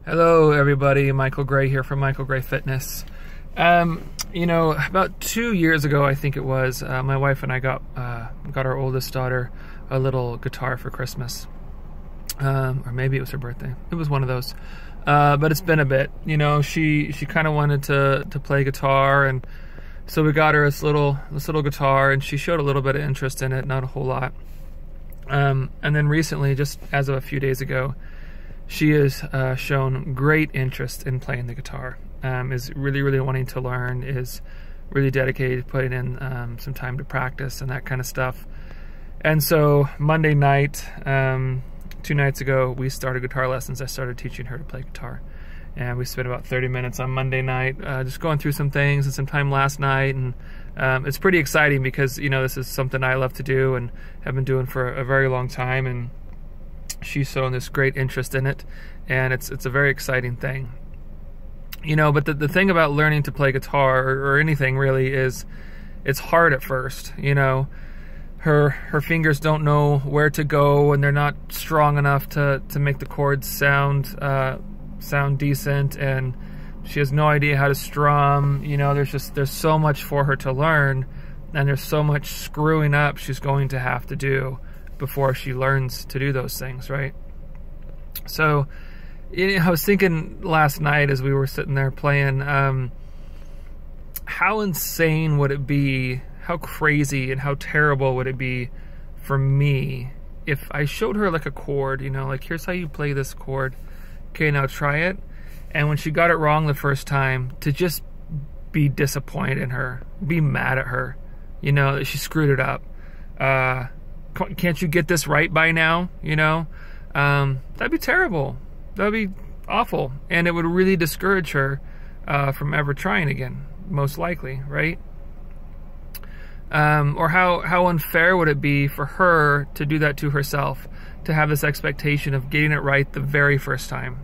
Hello everybody, Michael Gray here from Michael Gray Fitness. About 2 years ago, I think it was, my wife and I got our oldest daughter a little guitar for Christmas. Or maybe it was her birthday. It was one of those. But it's been a bit. She kind of wanted to play guitar, and so we got her this little guitar, and she showed a little bit of interest in it, not a whole lot. And then recently, just as of a few days ago, she has shown great interest in playing the guitar, is really wanting to learn, is really dedicated to putting in some time to practice and that kind of stuff. And so Monday night, 2 nights ago, we started guitar lessons. I started teaching her to play guitar. And we spent about 30 minutes on Monday night just going through some things, and some time last night. And it's pretty exciting because, this is something I love to do and have been doing for a very long time. And she's shown this great interest in it, and it's a very exciting thing. But the thing about learning to play guitar or anything really is it's hard at first. Her fingers don't know where to go, and they're not strong enough to make the chords sound decent, and she has no idea how to strum. There's so much for her to learn, and there's so much screwing up she's going to have to do before she learns to do those things, right? So, I was thinking last night as we were sitting there playing, how insane would it be, how crazy and how terrible would it be for me if I showed her like a chord, like here's how you play this chord. Okay, now try it. And when she got it wrong the first time, to just be disappointed in her, be mad at her, that she screwed it up. Can't you get this right by now? That'd be terrible. That'd be awful. And it would really discourage her from ever trying again, most likely, right? Or how unfair would it be for her to do that to herself, to have this expectation of getting it right the very first time?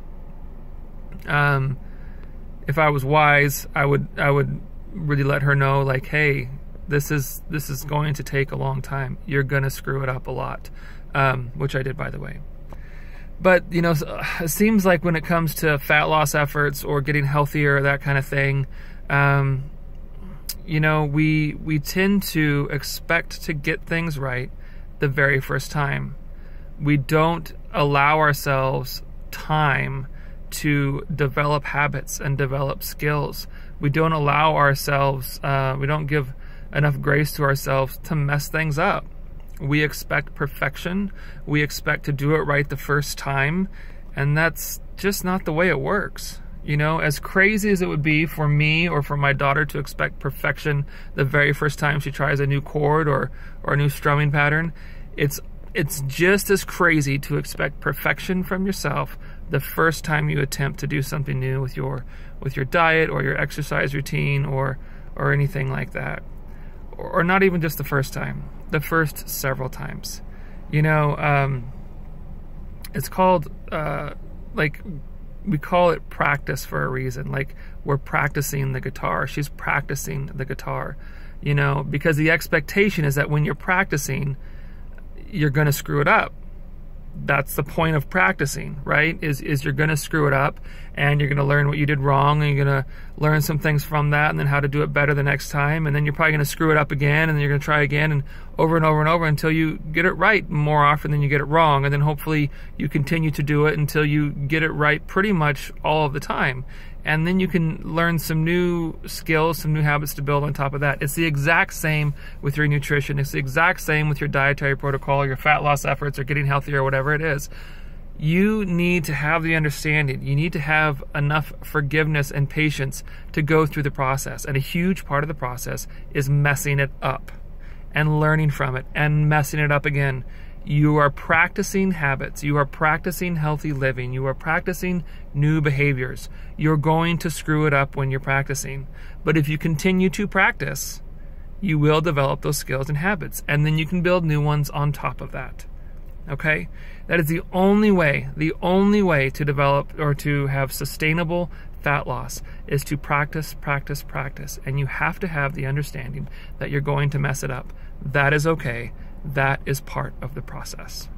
If I was wise, I would really let her know, like, hey, this is going to take a long time. You're gonna screw it up a lot, which I did, by the way. But it seems like when it comes to fat loss efforts or getting healthier, that kind of thing, we tend to expect to get things right the very first time. We don't allow ourselves time to develop habits and develop skills. We don't allow ourselves, we don't give enough grace to ourselves to mess things up. We expect perfection. We expect to do it right the first time, and that's just not the way it works. As crazy as it would be for me or for my daughter to expect perfection the very first time she tries a new chord or a new strumming pattern, it's just as crazy to expect perfection from yourself the first time you attempt to do something new with your diet or your exercise routine or anything like that. Or not even just the first time, the first several times. It's called, we call it practice for a reason. Like, we're practicing the guitar. She's practicing the guitar, because the expectation is that when you're practicing, you're going to screw it up. That's the point of practicing, right? Is you're going to screw it up, and you're going to learn what you did wrong, and you're going to learn some things from that, and then how to do it better the next time, and then you're probably going to screw it up again, and then you're going to try again, and over until you get it right more often than you get it wrong, and then hopefully you continue to do it until you get it right pretty much all of the time. And then you can learn some new skills, some new habits to build on top of that. It's the exact same with your nutrition. It's the exact same with your dietary protocol, your fat loss efforts, or getting healthier, or whatever it is. You need to have the understanding. You need to have enough forgiveness and patience to go through the process. And a huge part of the process is messing it up and learning from it and messing it up again. You are practicing habits. You are practicing healthy living. You are practicing new behaviors. You're going to screw it up when you're practicing. But if you continue to practice, you will develop those skills and habits. And then you can build new ones on top of that. Okay? That is the only way to develop or to have sustainable fat loss is to practice. And you have to have the understanding that you're going to mess it up. That is okay. That is part of the process.